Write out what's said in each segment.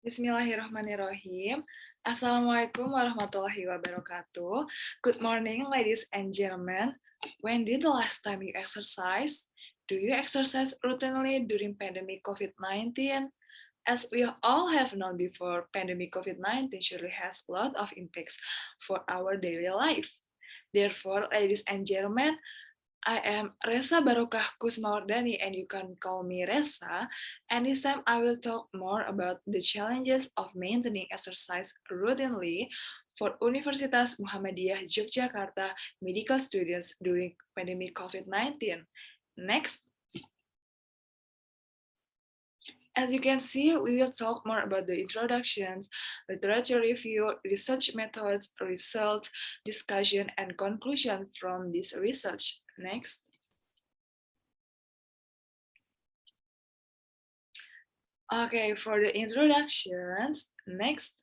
Bismillahirrahmanirrahim. Assalamualaikum warahmatullahi wabarakatuh. Good morning, ladies and gentlemen. When did the last time you exercise? Do you exercise routinely during pandemic COVID-19? As we all have known before, pandemic COVID-19 surely has a lot of impacts for our daily life. Therefore, ladies and gentlemen, I am Reza Barokah Kusmawardani and you can call me Reza. And this time I will talk more about the challenges of maintaining exercise routinely for Universitas Muhammadiyah Yogyakarta medical students during pandemic COVID-19. Next. As you can see, we will talk more about the introductions, literature review, research methods, results, discussion, and conclusion from this research. Next. Okay, for the introductions, next.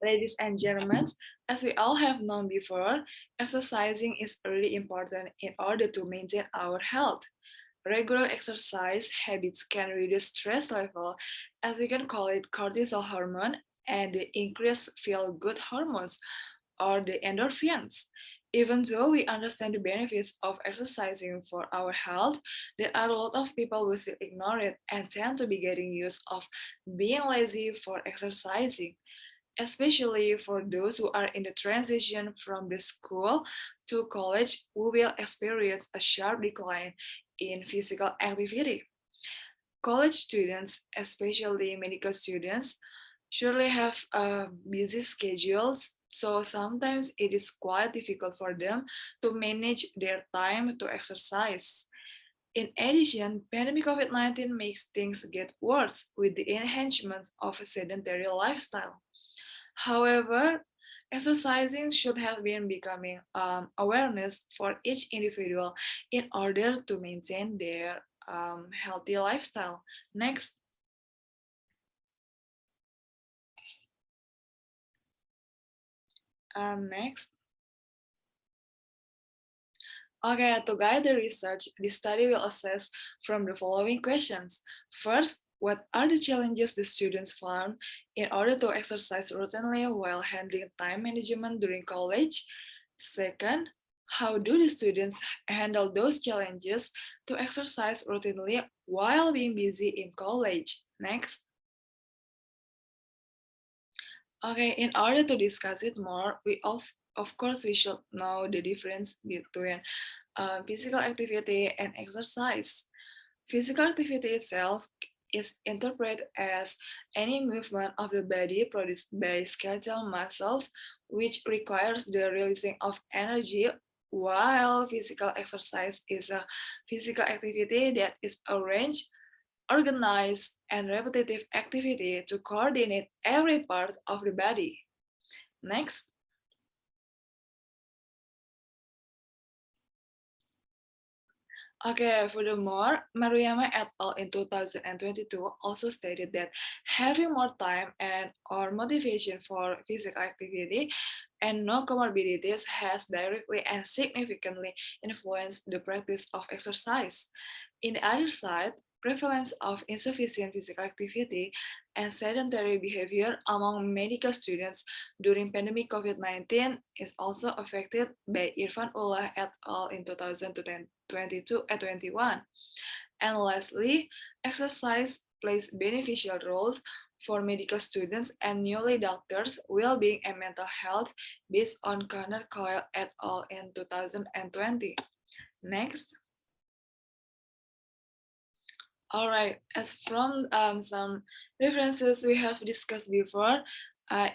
Ladies and gentlemen, as we all have known before, exercising is really important in order to maintain our health. Regular exercise habits can reduce stress level, as we can call it cortisol hormone, and the increased feel-good hormones, or the endorphins. Even though we understand the benefits of exercising for our health, there are a lot of people who still ignore it and tend to be getting used of being lazy for exercising, especially for those who are in the transition from the school to college, who will experience a sharp decline in physical activity. College students, especially medical students, surely have busy schedules, so sometimes it is quite difficult for them to manage their time to exercise. In addition, pandemic COVID-19 makes things get worse with the enhancement of a sedentary lifestyle. However, exercising should have been becoming awareness for each individual in order to maintain their healthy lifestyle. Next. Next. Okay, to guide the research, the study will assess from the following questions. First, what are the challenges the students found in order to exercise routinely while handling time management during college? Second, how do the students handle those challenges to exercise routinely while being busy in college? Next. Okay, in order to discuss it more, of course we should know the difference between physical activity and exercise. Physical activity itself is interpreted as any movement of the body produced by skeletal muscles which requires the releasing of energy, while physical exercise is a physical activity that is arranged, organized, and repetitive activity to coordinate every part of the body. Next. Okay, furthermore, Maruyama et al. In 2022 also stated that having more time and or motivation for physical activity and no comorbidities has directly and significantly influenced the practice of exercise. In the other side, prevalence of insufficient physical activity and sedentary behavior among medical students during pandemic COVID-19 is also affected by Irfan Ullah et al. In 2022 and 21. And lastly, exercise plays beneficial roles for medical students and newly doctors' well-being and mental health based on Connor Coyle et al. In 2020. Next. All right, as from some references we have discussed before,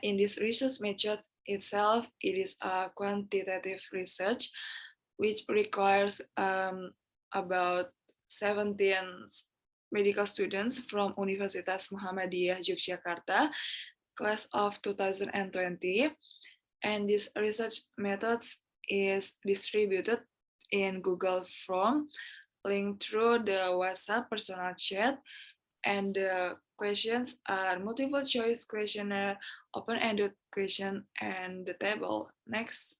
in this research method itself, it is a quantitative research which requires about 17 medical students from Universitas Muhammadiyah Yogyakarta, class of 2020. And this research methods is distributed in Google Form, linked through the WhatsApp personal chat, and the questions are multiple choice questionnaire, open-ended question, and the table. Next.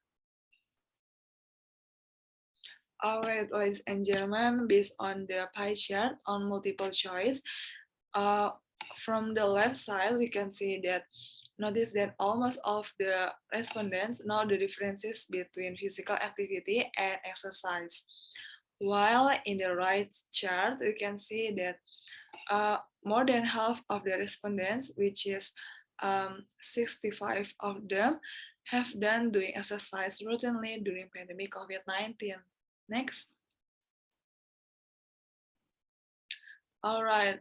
All right, ladies and gentlemen, based on the pie chart on multiple choice, From the left side, we can see that notice that almost all of the respondents know the differences between physical activity and exercise. While in the right chart, we can see that more than half of the respondents, which is 65 of them, have done doing exercise routinely during pandemic COVID-19. Next. All right,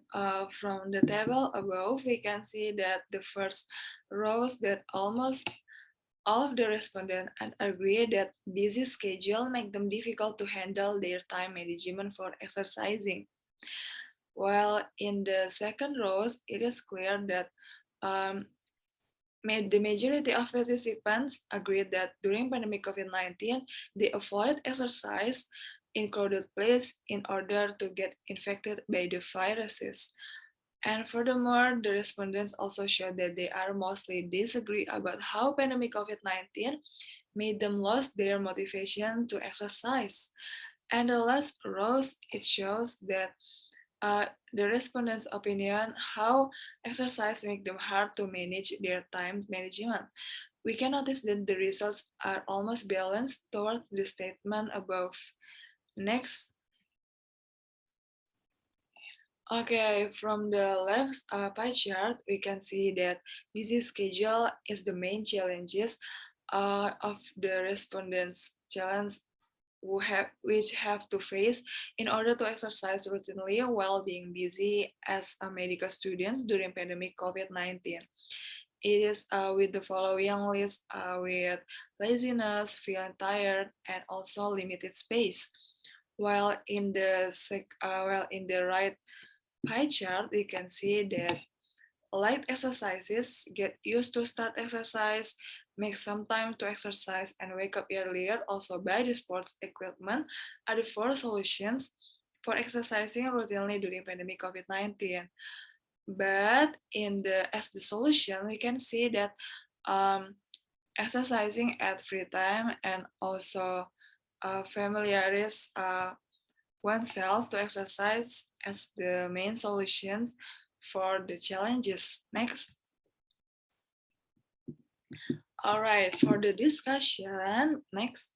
from the table above, we can see that the first rows that almost all of the respondents agree that busy schedule make them difficult to handle their time management for exercising. While in the second rows, it is clear that um, the majority of participants agreed that during pandemic COVID-19, they avoid exercise in crowded place in order to get infected by the viruses. And furthermore, the respondents also showed that they are mostly disagree about how pandemic COVID-19 made them lose their motivation to exercise. And the last rows, it shows that the respondents' opinion how exercise make them hard to manage their time management. We can notice that the results are almost balanced towards the statement above. Next. Okay, from the left pie chart, we can see that busy schedule is the main challenges of the respondents' challenge which have to face in order to exercise routinely while being busy as a medical students during pandemic COVID-19. It is with the following list with laziness, feeling tired, and also limited space. While in the right pie chart, you can see that light exercises, get used to start exercise, make some time to exercise, and wake up earlier, also buy the sports equipment, are the four solutions for exercising routinely during pandemic COVID-19. But as the solution, we can see that um, exercising at free time and also familiarize oneself to exercise as the main solutions for the challenges. Next. All right, for the discussion, next.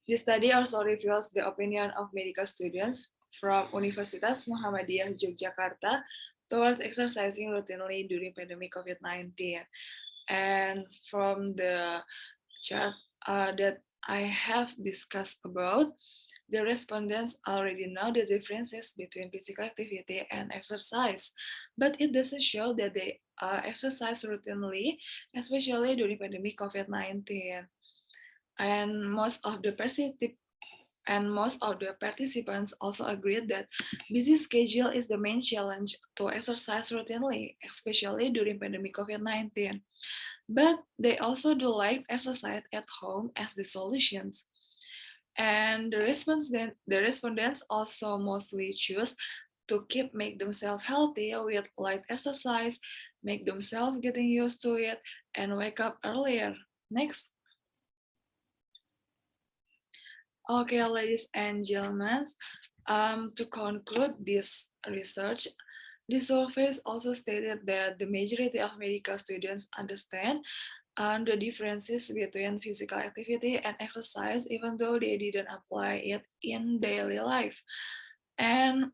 This study also reveals the opinion of medical students from Universitas Muhammadiyah Yogyakarta towards exercising routinely during pandemic COVID-19. And from the chart that I have discussed about, the respondents already know the differences between physical activity and exercise, but it doesn't show that they exercise routinely, especially during pandemic COVID-19. And most of the participants also agreed that busy schedule is the main challenge to exercise routinely, especially during pandemic COVID-19. But they also do like exercise at home as the solutions. And the respondents also mostly choose to make themselves healthy with light exercise, make themselves getting used to it, and wake up earlier. Next. Okay, ladies and gentlemen, to conclude this research, the surveys also stated that the majority of medical students understand the differences between physical activity and exercise, even though they didn't apply it in daily life. And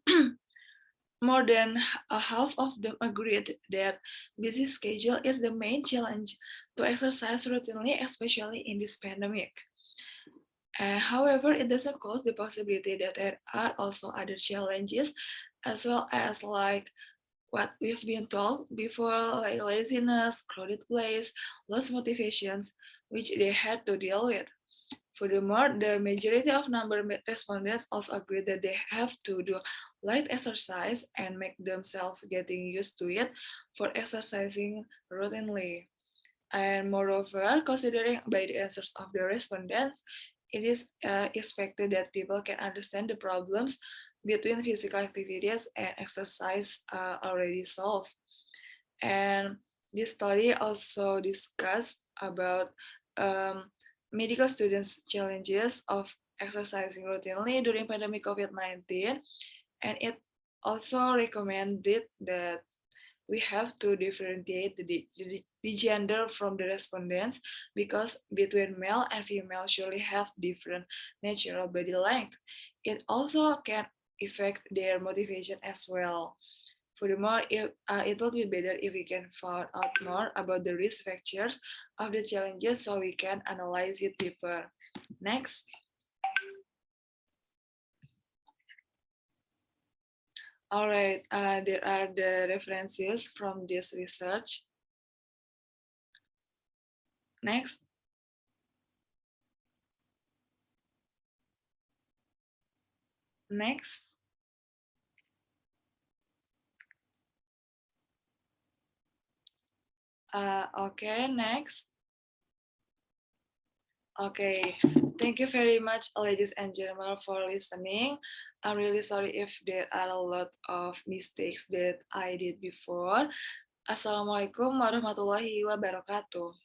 more than a half of them agreed that busy schedule is the main challenge to exercise routinely, especially in this pandemic. However, it doesn't close the possibility that there are also other challenges, as well as like what we've been told before, like laziness, crowded place, lost motivations, which they had to deal with. Furthermore, the majority of number respondents also agree that they have to do light exercise and make themselves getting used to it for exercising routinely. And moreover, considering by the answers of the respondents, it is expected that people can understand the problems between physical activities and exercise already solved. And this study also discussed about medical students' challenges of exercising routinely during pandemic COVID-19. And it also recommended that we have to differentiate the gender from the respondents because between male and female surely have different natural body length. It also can affect their motivation as well. Furthermore, it would be better if we can find out more about the risk factors of the challenges so we can analyze it deeper. Next. All right, there are the references from this research. Next. Next. Okay, next. Okay, thank you very much, ladies and gentlemen, for listening. I'm really sorry if there are a lot of mistakes that I did before. Assalamualaikum warahmatullahi wabarakatuh.